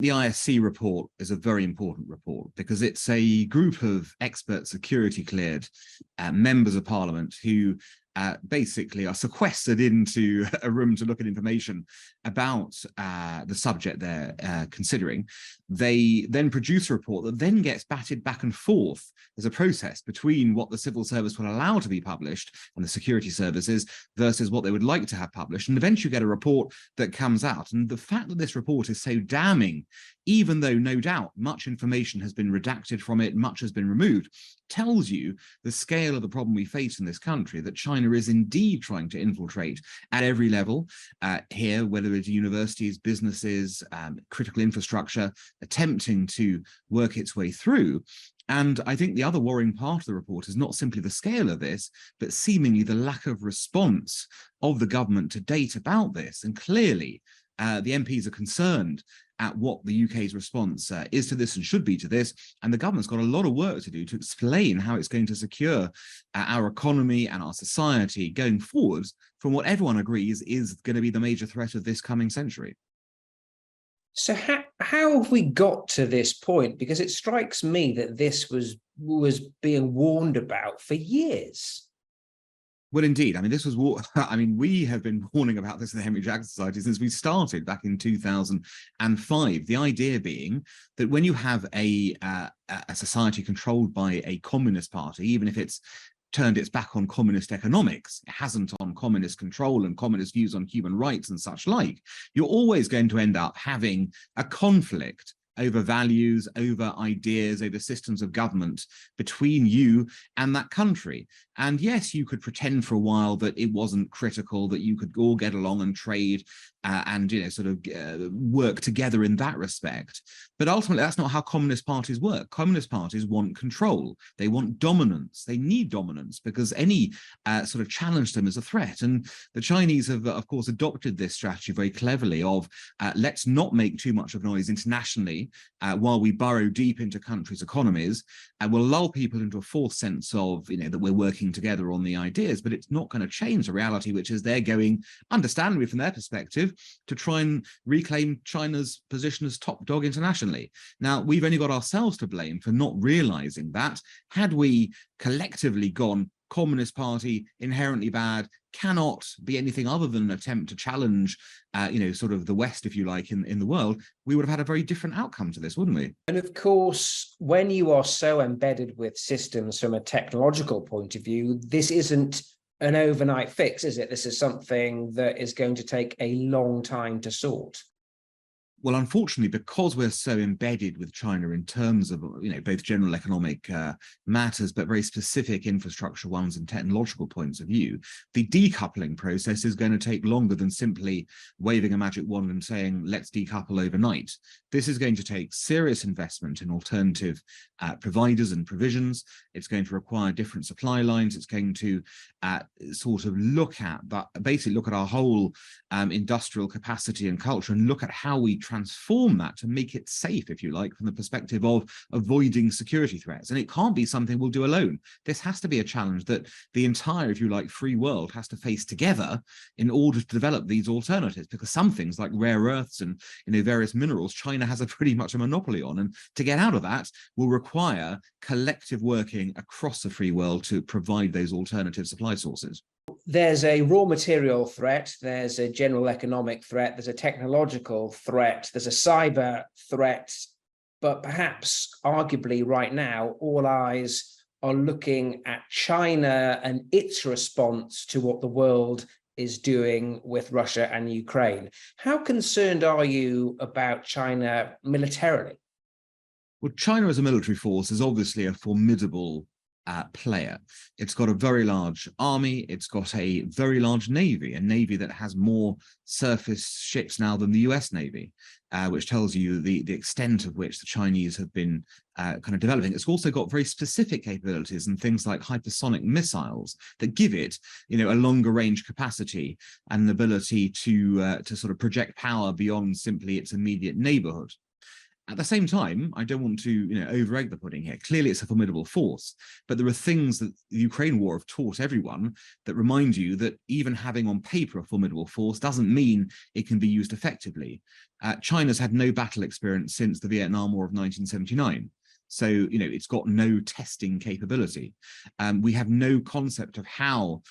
The ISC report is a very important report because it's a group of expert security cleared members of parliament who basically are sequestered into a room to look at information about the subject they're considering. They then produce a report that then gets batted back and forth. There's a process between what the civil service will allow to be published and the security services versus what they would like to have published. And eventually you get a report that comes out. And the fact that this report is so damning, even though no doubt much information has been redacted from it, much has been removed, tells you the scale of the problem we face in this country, that China is indeed trying to infiltrate at every level here, whether it's universities, businesses, critical infrastructure, attempting to work its way through. And I think the other worrying part of the report is not simply the scale of this, but seemingly the lack of response of the government to date about this. And clearly, the MPs are concerned at what the UK's response is to this and should be to this. And the government's got a lot of work to do to explain how it's going to secure our economy and our society going forward from what everyone agrees is going to be the major threat of this coming century. So how have we got to this point? Because it strikes me that this was being warned about for years. Well, indeed. I mean, this was we have been warning about this in the Henry Jackson Society since we started back in 2005. The idea being that when you have a society controlled by a communist party, even if it's turned its back on communist economics, it hasn't on communist control and communist views on human rights and such like, you're always going to end up having a conflict over values, over ideas, over systems of government between you and that country. And yes, you could pretend for a while that it wasn't critical, that you could all get along and trade and work together in that respect. But ultimately, that's not how communist parties work. Communist parties want control. They want dominance. They need dominance because any sort of challenge to them is a threat. And the Chinese have, of course, adopted this strategy very cleverly of let's not make too much of noise internationally while we burrow deep into countries' economies, and we'll lull people into a false sense of, that we're working together on the ideas, but it's not going to change the reality, which is they're going, understandably from their perspective, to try and reclaim China's position as top dog internationally. Now, we've only got ourselves to blame for not realizing that. Had we collectively gone, Communist Party, inherently bad, cannot be anything other than an attempt to challenge, sort of the West, if you like, in the world, we would have had a very different outcome to this, wouldn't we? And of course, when you are so embedded with systems from a technological point of view, this isn't an overnight fix, is it? This is something that is going to take a long time to sort. Well, unfortunately, because we're so embedded with China in terms of, both general economic matters, but very specific infrastructure ones and technological points of view, the decoupling process is going to take longer than simply waving a magic wand and saying, let's decouple overnight. This is going to take serious investment in alternative providers and provisions. It's going to require different supply lines. It's going to sort of basically look at our whole industrial capacity and culture and look at how we transform that to make it safe, if you like, from the perspective of avoiding security threats. And it can't be something we'll do alone. This has to be a challenge that the entire, if you like, free world has to face together in order to develop these alternatives, because some things like rare earths and various minerals, China has pretty much a monopoly on. And to get out of that will require collective working across the free world to provide those alternative supply sources. There's a raw material threat, there's a general economic threat, there's a technological threat, there's a cyber threat, but perhaps arguably right now, all eyes are looking at China and its response to what the world is doing with Russia and Ukraine. How concerned are you about China militarily? Well, China as a military force is obviously a formidable player. It's got a very large army. It's got a very large navy, a navy that has more surface ships now than the US Navy, which tells you the extent of which the Chinese have been kind of developing. It's also got very specific capabilities and things like hypersonic missiles that give it, a longer range capacity and an ability to sort of project power beyond simply its immediate neighborhood. At the same time, I don't want to over-egg the pudding here. Clearly, it's a formidable force, but there are things that the Ukraine war have taught everyone that remind you that even having on paper a formidable force doesn't mean it can be used effectively. China's had no battle experience since the Vietnam War of 1979. So, it's got no testing capability. We have no concept of how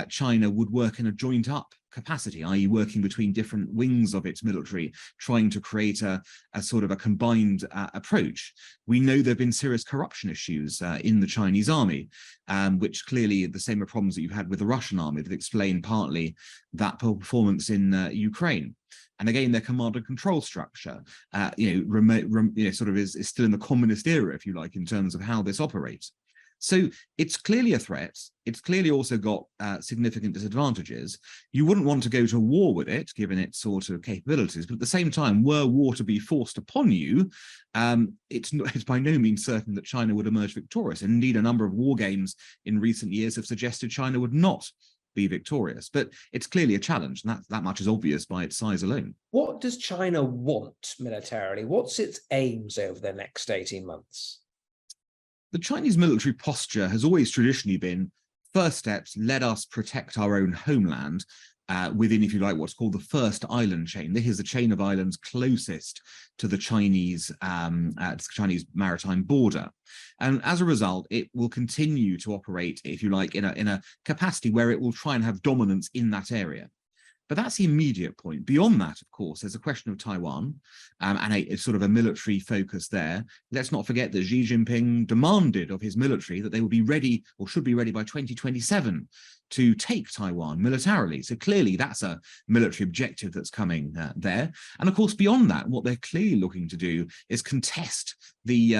China would work in a joint up capacity, i.e. working between different wings of its military, trying to create a sort of a combined approach. We know there have been serious corruption issues in the Chinese army, which clearly the same problems that you've had with the Russian army that explain partly that poor performance in Ukraine. And again, their command and control structure, sort of is still in the communist era, if you like, in terms of how this operates. So it's clearly a threat. It's clearly also got significant disadvantages. You wouldn't want to go to war with it, given its sort of capabilities. But at the same time, were war to be forced upon you, it's by no means certain that China would emerge victorious. Indeed, a number of war games in recent years have suggested China would not be victorious, but it's clearly a challenge, and that much is obvious by its size alone. What does China want militarily? What's its aims over the next 18 months? The Chinese military posture has always traditionally been, first steps, let us protect our own homeland within, if you like, what's called the first island chain. This is the chain of islands closest to the Chinese maritime border. And as a result, it will continue to operate, if you like, in a capacity where it will try and have dominance in that area. But that's the immediate point. Beyond that, of course, there's a question of Taiwan and a sort of a military focus there. Let's not forget that Xi Jinping demanded of his military that they would be ready, or should be ready, by 2027 to take Taiwan militarily. So clearly that's a military objective that's coming there. And of course, beyond that, what they're clearly looking to do is contest the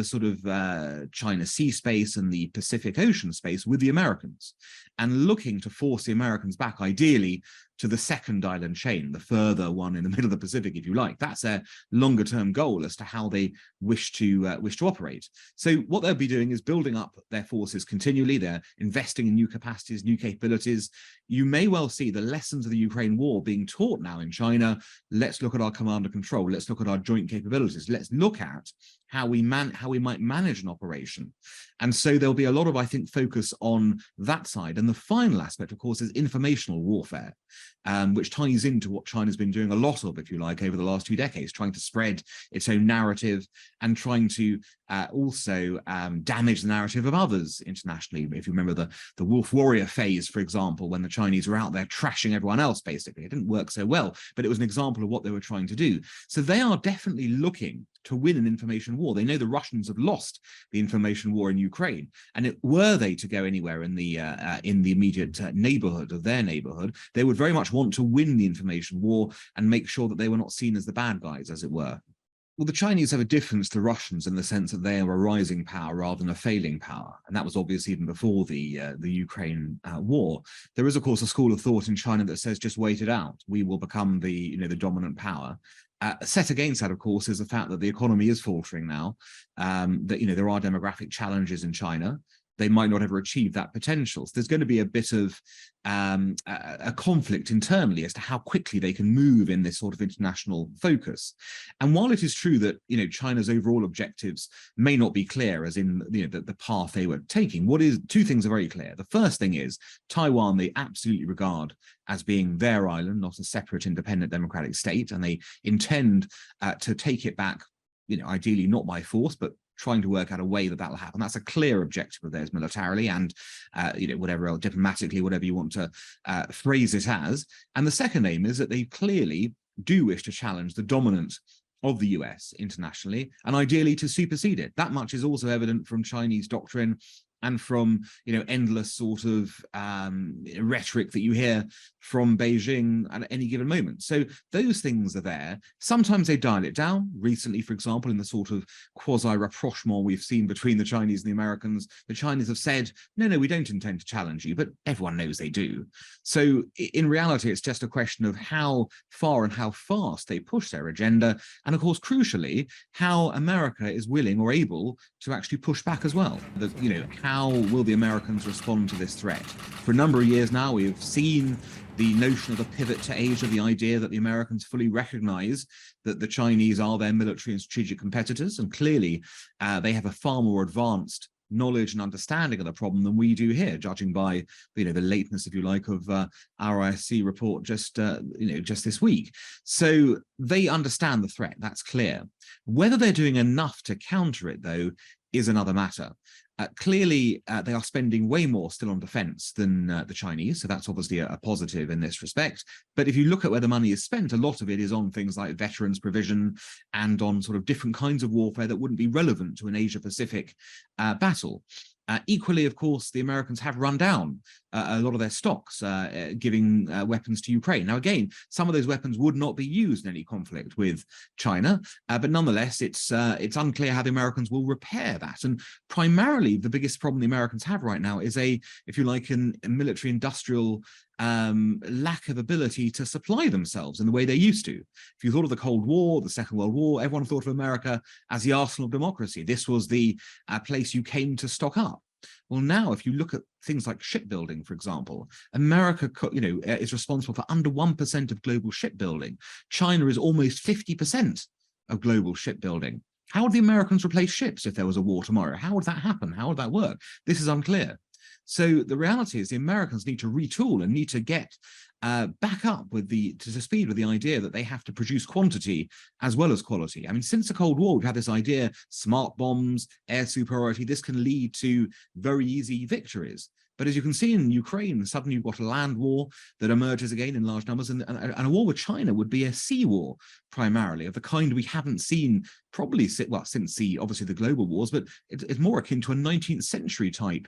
sort of China Sea space and the Pacific Ocean space with the Americans, and looking to force the Americans back, ideally, to the second island chain, the further one in the middle of the Pacific, if you like. That's their longer term goal as to how they wish to operate. So what they'll be doing is building up their forces continually. They're investing in new capacities, new capabilities. You may well see the lessons of the Ukraine war being taught now in China. Let's look at our command and control. Let's look at our joint capabilities. Let's look at how we might manage an operation. And so there'll be a lot of, I think, focus on that side. And the final aspect, of course, is informational warfare, which ties into what China's been doing a lot of, if you like, over the last 2 decades, trying to spread its own narrative and trying to also damage the narrative of others internationally. If you remember the wolf warrior phase, for example, when the Chinese were out there trashing everyone else, basically, it didn't work so well, but it was an example of what they were trying to do. So they are definitely looking to win an information war. They know the Russians have lost the information war in Ukraine, and were they to go anywhere in the immediate neighborhood of their neighborhood, they would very much want to win the information war and make sure that they were not seen as the bad guys, as it were. Well, the Chinese have a difference to Russians in the sense that they are a rising power rather than a failing power, and that was obvious even before the Ukraine war. There is, of course, a school of thought in China that says, just wait it out. We will become the dominant power. Set against that, of course, is the fact that the economy is faltering now, that there are demographic challenges in China. They might not ever achieve that potential. So there's going to be a bit of a conflict internally as to how quickly they can move in this sort of international focus. And while it is true that China's overall objectives may not be clear, as in the path they were taking, two things are very clear. The first thing is Taiwan they absolutely regard as being their island, not a separate independent democratic state, and they intend to take it back, ideally not by force, but trying to work out a way that will happen. That's a clear objective of theirs militarily and, whatever else, diplomatically, whatever you want to phrase it as. And the second aim is that they clearly do wish to challenge the dominance of the US internationally, and ideally to supersede it. That much is also evident from Chinese doctrine and from endless sort of rhetoric that you hear from Beijing at any given moment. So those things are there. Sometimes they dial it down. Recently, for example, in the sort of quasi-rapprochement we've seen between the Chinese and the Americans, the Chinese have said, no, we don't intend to challenge you, but everyone knows they do. So in reality, it's just a question of how far and how fast they push their agenda. And of course, crucially, how America is willing or able to actually push back as well. How will the Americans respond to this threat? For a number of years now, we've seen the notion of a pivot to Asia, the idea that the Americans fully recognize that the Chinese are their military and strategic competitors, and clearly they have a far more advanced knowledge and understanding of the problem than we do here, judging by the lateness, if you like, of our ISC report just just this week. So they understand the threat. That's clear. Whether they're doing enough to counter it, though, is another matter. Clearly, they are spending way more still on defense than the Chinese, so that's obviously a positive in this respect. But if you look at where the money is spent, a lot of it is on things like veterans provision and on sort of different kinds of warfare that wouldn't be relevant to an Asia-Pacific battle. Equally, of course, the Americans have run down a lot of their stocks, giving weapons to Ukraine. Now, again, some of those weapons would not be used in any conflict with China, but nonetheless, it's unclear how the Americans will repair that. And primarily, the biggest problem the Americans have right now is if you like, a military-industrial lack of ability to supply themselves in the way they used to. If you thought of the Cold War, the Second World War, everyone thought of America as the arsenal of democracy. This was the place you came to stock up. Well, now, if you look at things like shipbuilding, for example, America, is responsible for under 1% of global shipbuilding. China is almost 50% of global shipbuilding. How would the Americans replace ships if there was a war tomorrow? How would that happen? How would that work? This is unclear. So the reality is the Americans need to retool and need to get back up with to speed with the idea that they have to produce quantity as well as quality. I mean, since the Cold War, we've had this idea, smart bombs, air superiority, this can lead to very easy victories. But as you can see in Ukraine, suddenly you've got a land war that emerges again in large numbers, and a war with China would be a sea war, primarily, of the kind we haven't seen probably, since obviously the global wars, but it's more akin to a 19th century type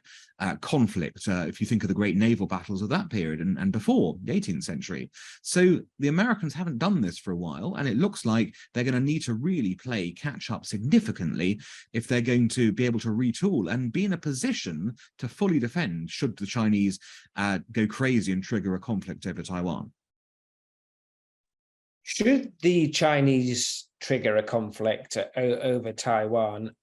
conflict, if you think of the great naval battles of that period and before, the 18th century. So the Americans haven't done this for a while, and it looks like they're going to need to really play catch up significantly if they're going to be able to retool and be in a position to fully defend should the Chinese go crazy and trigger a conflict over Taiwan. Should the Chinese trigger a conflict over Taiwan,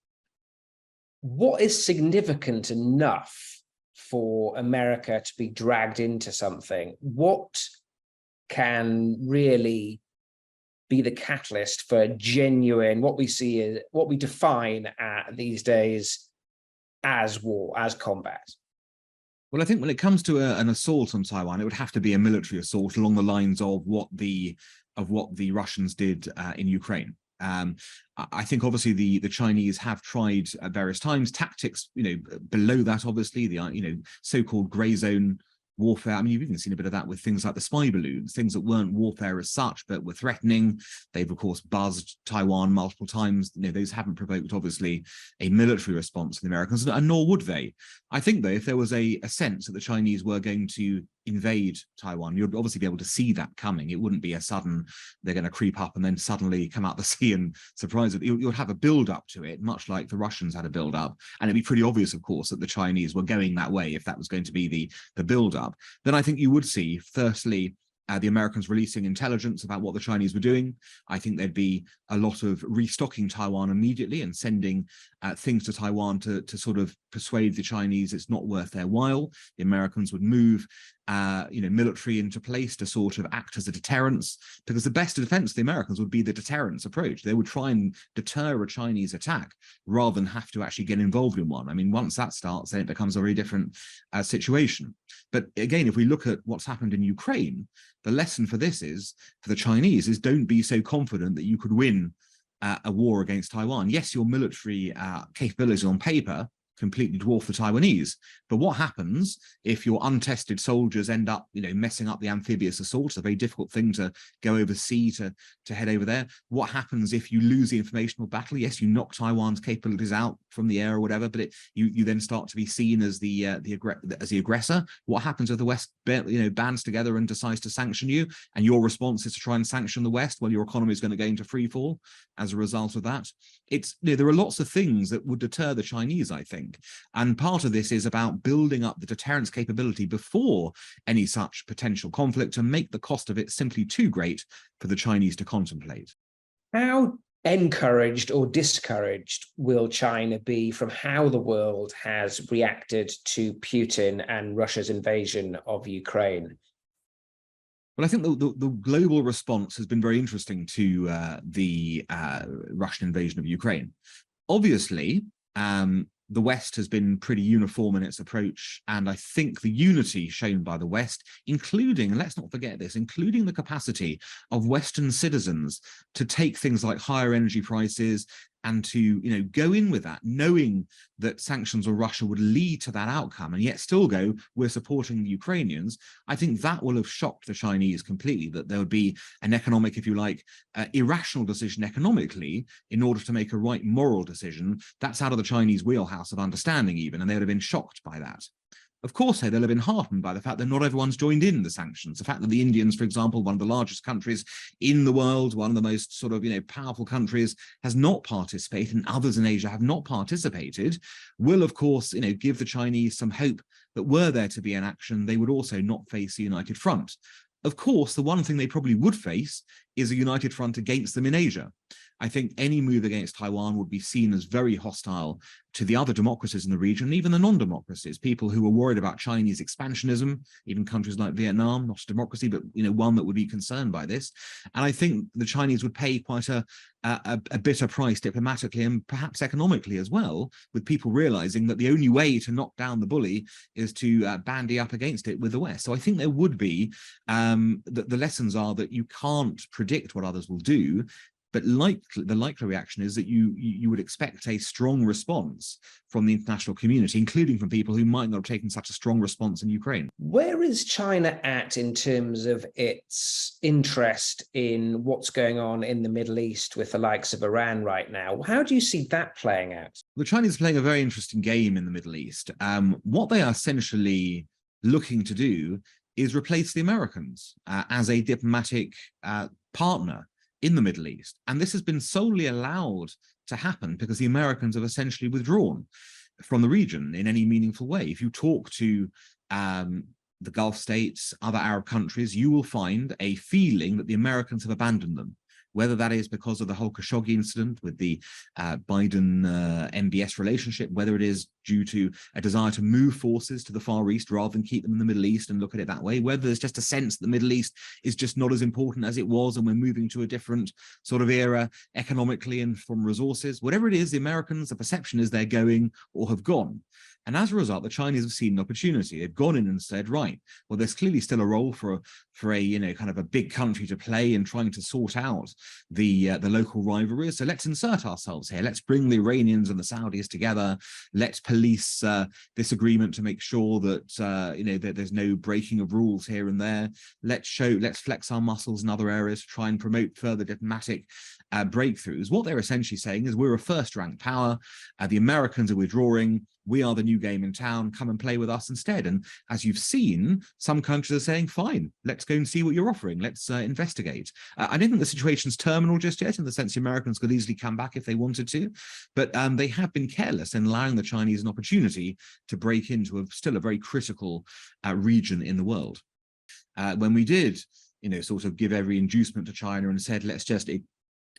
what is significant enough for America to be dragged into something? What can really be the catalyst for genuine, what we see is what we define these days as war, as combat? Well, I think when it comes to an assault on Taiwan, it would have to be a military assault along the lines of what the Russians did in Ukraine. I think obviously the Chinese have tried at various times tactics, below that, obviously the so-called grey zone warfare. I mean, you've even seen a bit of that with things like the spy balloons, things that weren't warfare as such, but were threatening. They've, of course, buzzed Taiwan multiple times. Those haven't provoked, obviously, a military response to the Americans, and nor would they. I think, though, if there was a sense that the Chinese were going to invade Taiwan, you'd obviously be able to see that coming. It wouldn't be a sudden, they're going to creep up and then suddenly come out the sea and surprise it. You'll have a build-up to it, much like the Russians had a build-up. And it'd be pretty obvious, of course, that the Chinese were going that way if that was going to be the build-up. Then I think you would see, firstly, the Americans releasing intelligence about what the Chinese were doing. I think there'd be a lot of restocking Taiwan immediately and sending things to Taiwan to sort of persuade the Chinese it's not worth their while. The Americans would move military into place to sort of act as a deterrence, because the best defense of the Americans would be the deterrence approach. They would try and deter a Chinese attack rather than have to actually get involved in one. I mean, once that starts, then it becomes a very different situation. But again, if we look at what's happened in Ukraine, the lesson for this is, for the Chinese, is don't be so confident that you could win a war against Taiwan. Yes, your military capabilities on paper completely dwarf the Taiwanese. But what happens if your untested soldiers end up, messing up the amphibious assault? It's a very difficult thing to go over sea to head over there. What happens if you lose the informational battle? Yes, you knock Taiwan's capabilities out from the air or whatever, but you then start to be seen as the aggressor. What happens if the West bands together and decides to sanction you, and your response is to try and sanction the West? Well, your economy is going to go into free fall as a result of that. There are lots of things that would deter the Chinese, I think. And part of this is about building up the deterrence capability before any such potential conflict, and make the cost of it simply too great for the Chinese to contemplate. How encouraged or discouraged will China be from how the world has reacted to Putin and Russia's invasion of Ukraine? Well, I think the global response has been very interesting to the Russian invasion of Ukraine. Obviously, the West has been pretty uniform in its approach, and I think the unity shown by the West, including, and let's not forget this, including the capacity of Western citizens to take things like higher energy prices and to go in with that, knowing that sanctions on Russia would lead to that outcome, and yet still go, we're supporting the Ukrainians. I think that will have shocked the Chinese completely, that there would be an economic, if you like, irrational decision economically in order to make a right moral decision. That's out of the Chinese wheelhouse of understanding even, and they would have been shocked by that. Of course, they'll have been heartened by the fact that not everyone's joined in the sanctions. The fact that the Indians, for example, one of the largest countries in the world, one of the most sort of, powerful countries, has not participated, and others in Asia have not participated, will, of course, give the Chinese some hope that were there to be an action, they would also not face a united front. Of course, the one thing they probably would face is a united front against them in Asia. I think any move against Taiwan would be seen as very hostile to the other democracies in the region, even the non-democracies, people who are worried about Chinese expansionism, even countries like Vietnam, not a democracy, but one that would be concerned by this. And I think the Chinese would pay quite a bitter price diplomatically and perhaps economically as well, with people realizing that the only way to knock down the bully is to bandy up against it with the West. So I think there would be, the lessons are that you can't predict what others will do, but the likely reaction is that you would expect a strong response from the international community, including from people who might not have taken such a strong response in Ukraine. Where is China at in terms of its interest in what's going on in the Middle East with the likes of Iran right now? How do you see that playing out? The Chinese are playing a very interesting game in the Middle East. What they are essentially looking to do is replace the Americans as a diplomatic partner in the Middle East. And this has been solely allowed to happen because the Americans have essentially withdrawn from the region in any meaningful way. If you talk to the Gulf states, other Arab countries, you will find a feeling that the Americans have abandoned them, whether that is because of the whole Khashoggi incident with the Biden-MBS relationship, whether it is due to a desire to move forces to the Far East rather than keep them in the Middle East and look at it that way, whether there's just a sense that the Middle East is just not as important as it was and we're moving to a different sort of era economically and from resources. Whatever it is, the Americans, the perception is they're going or have gone. And as a result, the Chinese have seen an opportunity. They've gone in and said, right, well, there's clearly still a role for a kind of a big country to play in trying to sort out the local rivalries. So let's insert ourselves here. Let's bring the Iranians and the Saudis together. Let's police this agreement to make sure that that there's no breaking of rules here and there. Let's flex our muscles in other areas to try and promote further diplomatic breakthroughs. What they're essentially saying is we're a first-ranked power. The Americans are withdrawing. We are the new game in town. Come and play with us instead. And as you've seen, some countries are saying, fine, let's go and see what you're offering. Let's investigate. I don't think the situation's terminal just yet, in the sense the Americans could easily come back if they wanted to. But they have been careless in allowing the Chinese an opportunity to break into still a very critical region in the world. When we did, sort of give every inducement to China and said, let's just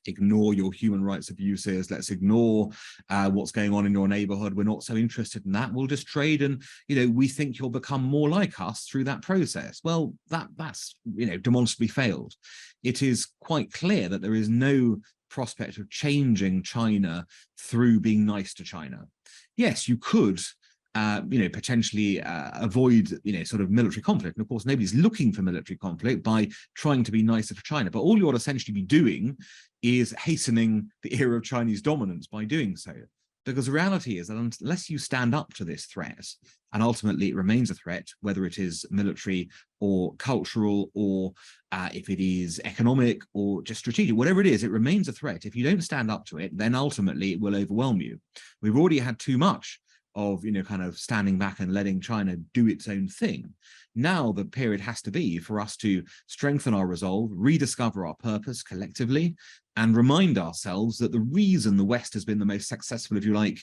ignore your human rights abuses, let's ignore what's going on in your neighborhood, we're not so interested in that, we'll just trade and we think you'll become more like us through that process. Well, that's demonstrably failed. It is quite clear that there is no prospect of changing China through being nice to China. Yes, you could potentially avoid, sort of military conflict. And of course, nobody's looking for military conflict by trying to be nicer to China. But all you ought to essentially be doing is hastening the era of Chinese dominance by doing so. Because the reality is that unless you stand up to this threat, and ultimately it remains a threat, whether it is military or cultural or if it is economic or just strategic, whatever it is, it remains a threat. If you don't stand up to it, then ultimately it will overwhelm you. We've already had too much of kind of standing back and letting China do its own thing. Now the period has to be for us to strengthen our resolve, rediscover our purpose collectively, and remind ourselves that the reason the West has been the most successful, if you like,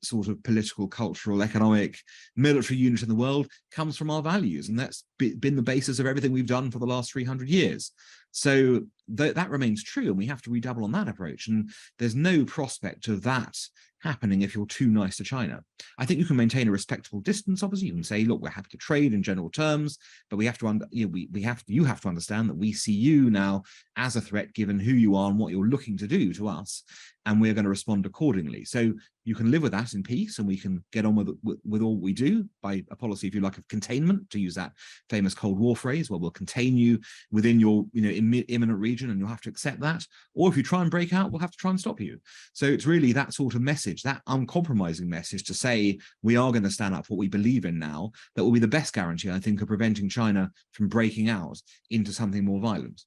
sort of political, cultural, economic, military unit in the world comes from our values. And that's been the basis of everything we've done for the last 300 years. So that remains true, and we have to redouble on that approach. And there's no prospect of that happening if you're too nice to China. I think you can maintain a respectable distance. Obviously, you can say, look, we're happy to trade in general terms, but we have to, you have to understand that we see you now as a threat, given who you are and what you're looking to do to us, and we're going to respond accordingly. So you can live with that in peace, and we can get on with all we do by a policy, if you like, of containment, to use that famous Cold War phrase, where we'll contain you within your imminent region, and you'll have to accept that. Or if you try and break out, we'll have to try and stop you. So it's really that sort of message, that uncompromising message, to say we are going to stand up for what we believe in now, that will be the best guarantee, I think, of preventing China from breaking out into something more violent.